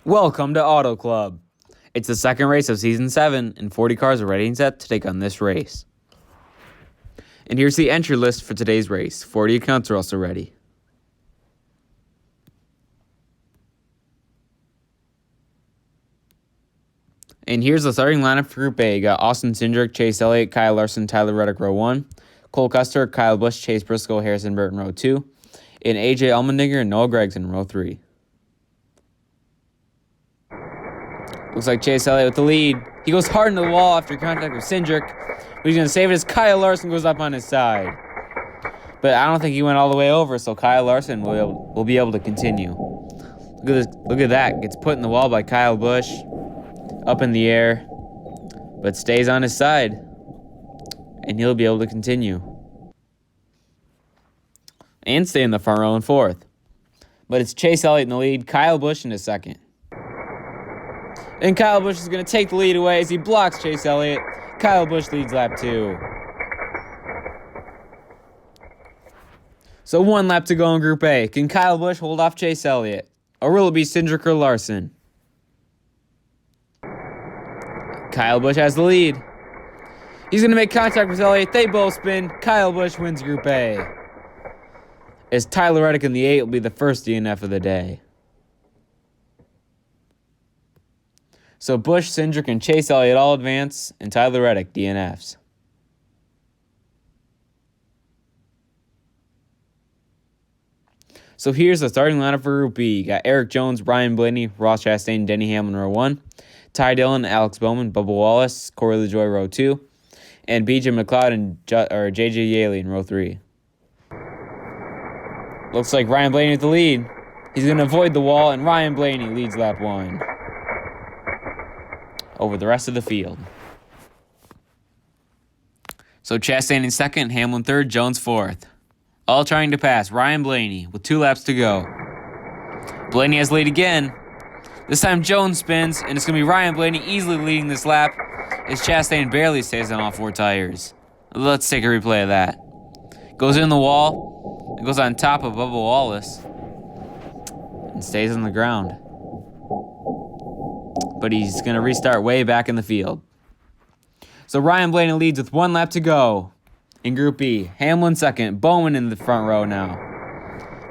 Welcome to Auto Club. It's the second race of Season 7, and 40 cars are ready and set to take on this race. And here's the entry list for today's race. 40 accounts are also ready. And here's the starting lineup for Group A. You got Austin Cindric, Chase Elliott, Kyle Larson, Tyler Reddick, row 1. Cole Custer, Kyle Busch, Chase Briscoe, Harrison Burton, row 2. And AJ Allmendinger and Noah Gragson, row 3. Looks like Chase Elliott with the lead. He goes hard into the wall after contact with Cindric. But he's going to save it as Kyle Larson goes up on his side. But I don't think he went all the way over, so Kyle Larson will be able to continue. Look at this, look at that. Gets put in the wall by Kyle Busch. Up in the air. But stays on his side. And he'll be able to continue. And stay in the front row in fourth. But it's Chase Elliott in the lead. Kyle Busch in his second. And Kyle Busch is going to take the lead away as he blocks Chase Elliott. Kyle Busch leads lap 2. So 1 lap to go in Group A. Can Kyle Busch hold off Chase Elliott? Or will it be Cindric or Larson? Kyle Busch has the lead. He's going to make contact with Elliott. They both spin. Kyle Busch wins Group A. As Tyler Reddick in the 8 will be the first DNF of the day. So Busch, Cindric, and Chase Elliott all advance, and Tyler Reddick DNFs. So here's the starting lineup for Group B. You got Eric Jones, Ryan Blaney, Ross Chastain, Denny Hamlin, row 1. Ty Dillon, Alex Bowman, Bubba Wallace, Corey LaJoie, row 2. And BJ McLeod and JJ Yeley in row 3. Looks like Ryan Blaney with the lead. He's going to avoid the wall, and Ryan Blaney leads lap 1. Over the rest of the field. So Chastain in second, Hamlin third, Jones fourth. All trying to pass Ryan Blaney with 2 laps to go. Blaney has lead again. This time Jones spins, and it's going to be Ryan Blaney easily leading this lap as Chastain barely stays on all 4 tires. Let's take a replay of that. Goes in the wall, and goes on top of Bubba Wallace, and stays on the ground. But he's going to restart way back in the field. So Ryan Blaney leads with 1 lap to go in Group B. Hamlin second, Bowman in the front row now.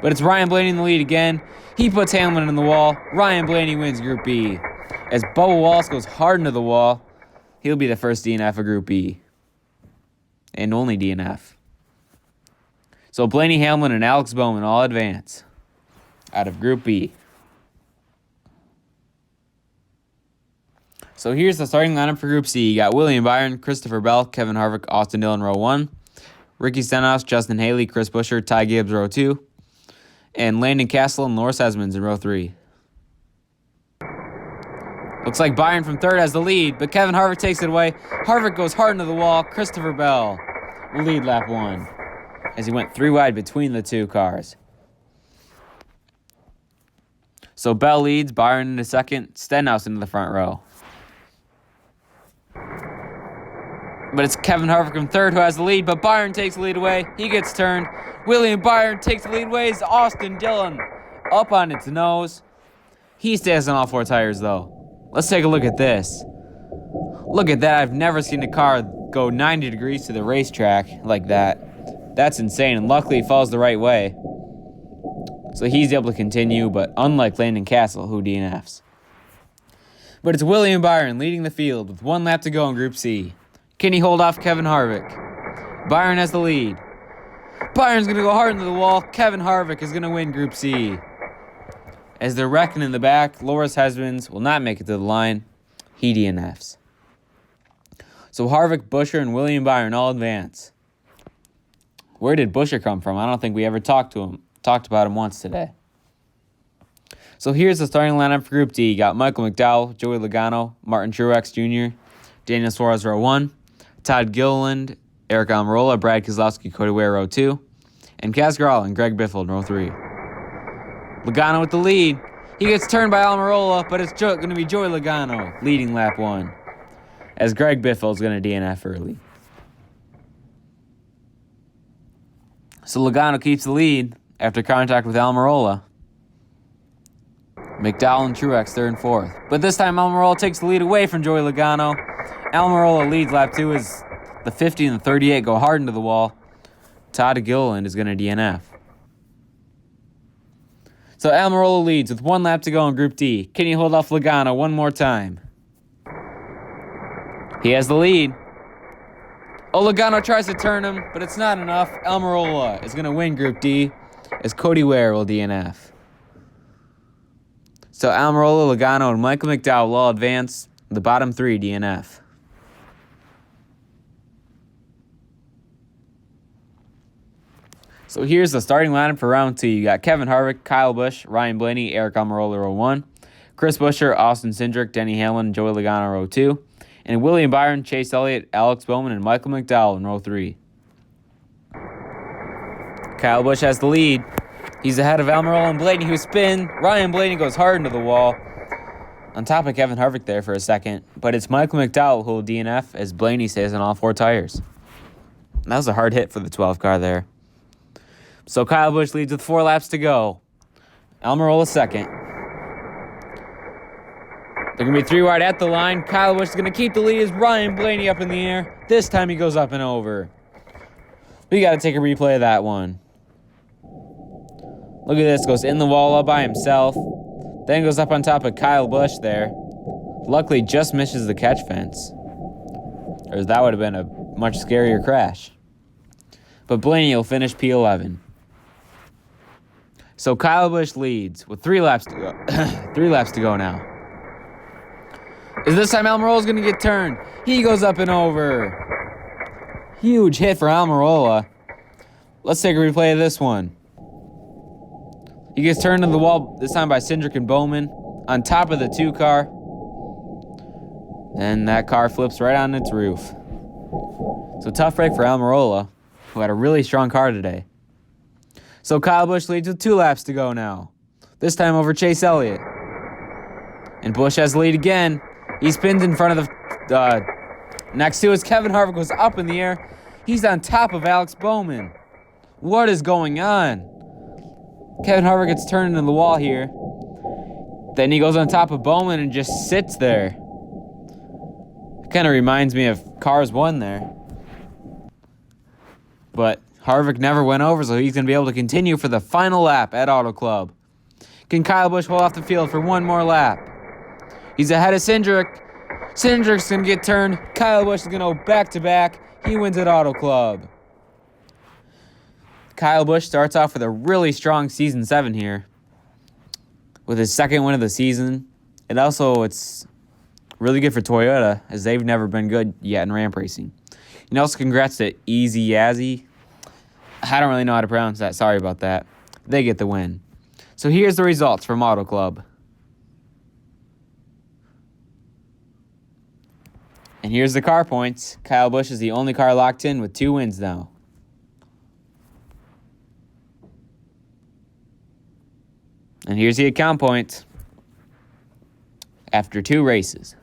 But it's Ryan Blaney in the lead again. He puts Hamlin in the wall. Ryan Blaney wins Group B. As Bubba Wallace goes hard into the wall, he'll be the first DNF of Group B. And only DNF. So Blaney, Hamlin, and Alex Bowman all advance out of Group B. So here's the starting lineup for Group C. You got William Byron, Christopher Bell, Kevin Harvick, Austin Dillon, row 1. Ricky Stenhouse, Justin Haley, Chris Buescher, Ty Gibbs, row 2. And Landon Castle and Loris Esmonds in row 3. Looks like Byron from third has the lead, but Kevin Harvick takes it away. Harvick goes hard into the wall. Christopher Bell will lead lap 1 as he went 3 wide between the 2 cars. So Bell leads, Byron into second, Stenhouse into the front row. But it's Kevin Harvick from third who has the lead, but Byron takes the lead away. He gets turned. William Byron takes the lead away as Austin Dillon up on its nose. He stays on all 4 tires, though. Let's take a look at this. Look at that. I've never seen a car go 90 degrees to the racetrack like that. That's insane, and luckily he falls the right way. So he's able to continue, but unlike Landon Castle, who DNFs. But it's William Byron leading the field with 1 lap to go in Group C. Can he hold off Kevin Harvick? Byron has the lead. Byron's going to go hard into the wall. Kevin Harvick is going to win Group C. As they're wrecking in the back, Loris Esmonds will not make it to the line. He DNFs. So Harvick, Buescher, and William Byron all advance. Where did Buescher come from? I don't think we ever talked about him once today. So here's the starting lineup for Group D. You got Michael McDowell, Joey Logano, Martin Truex Jr., Daniel Suarez, row 1, Todd Gilliland, Eric Almirola, Brad Keselowski, Cody Ware, row 2, and Kaz Grala and Greg Biffle in row 3. Logano with the lead. He gets turned by Almirola, but it's going to be Joey Logano leading lap 1, as Greg Biffle is going to DNF early. So Logano keeps the lead after contact with Almirola. McDowell and Truex third and fourth. But this time Almirola takes the lead away from Joey Logano. Almirola leads lap 2 as the 50 and the 38 go hard into the wall. Todd Gilliland is going to DNF. So Almirola leads with 1 lap to go in Group D. Can he hold off Logano one more time? He has the lead. Logano tries to turn him, but it's not enough. Almirola is going to win Group D as Cody Ware will DNF. So Almirola, Logano, and Michael McDowell all advance. The bottom 3 DNF. So here's the starting lineup for round 2. You got Kevin Harvick, Kyle Busch, Ryan Blaney, Eric Almirola, row 1. Chris Buescher, Austin Cindric, Denny Hamlin, Joey Logano, row 2. And William Byron, Chase Elliott, Alex Bowman, and Michael McDowell in row 3. Kyle Busch has the lead. He's ahead of Almirola and Blaney, who spin. Ryan Blaney goes hard into the wall. On top of Kevin Harvick there for a second. But it's Michael McDowell who will DNF as Blaney stays on all 4 tires. That was a hard hit for the 12 car there. So Kyle Busch leads with 4 laps to go. Almirola second. They're going to be 3 wide at the line. Kyle Busch is going to keep the lead as Ryan Blaney up in the air. This time he goes up and over. We got to take a replay of that one. Look at this. Goes in the wall all by himself. Then goes up on top of Kyle Busch there. Luckily just misses the catch fence. Or that would have been a much scarier crash. But Blaney will finish P11. So Kyle Busch leads with 3 laps to go. 3 laps to go now. Is this time Almirola's going to get turned? He goes up and over. Huge hit for Almirola. Let's take a replay of this one. He gets turned into the wall, this time by Cindric and Bowman, on top of the 2 car. And that car flips right on its roof. So tough break for Almirola, who had a really strong car today. So Kyle Busch leads with 2 laps to go now. This time over Chase Elliott. And Busch has the lead again. He spins in front of the... next to us, Kevin Harvick goes up in the air. He's on top of Alex Bowman. What is going on? Kevin Harvick gets turned into the wall here. Then he goes on top of Bowman and just sits there. It kind of reminds me of Cars 1 there. But Harvick never went over, so he's going to be able to continue for the final lap at Auto Club. Can Kyle Busch hold off the field for one more lap? He's ahead of Cindric. Cindric's going to get turned. Kyle Busch is going to go back-to-back. He wins at Auto Club. Kyle Busch starts off with a really strong Season 7 here, with his second win of the season. And also, it's really good for Toyota, as they've never been good yet in ramp racing. And also, congrats to Easy Yazzie. I don't really know how to pronounce that. Sorry about that. They get the win. So here's the results from Auto Club. And here's the car points. Kyle Busch is the only car locked in with 2 wins now. And here's the account points after 2 races.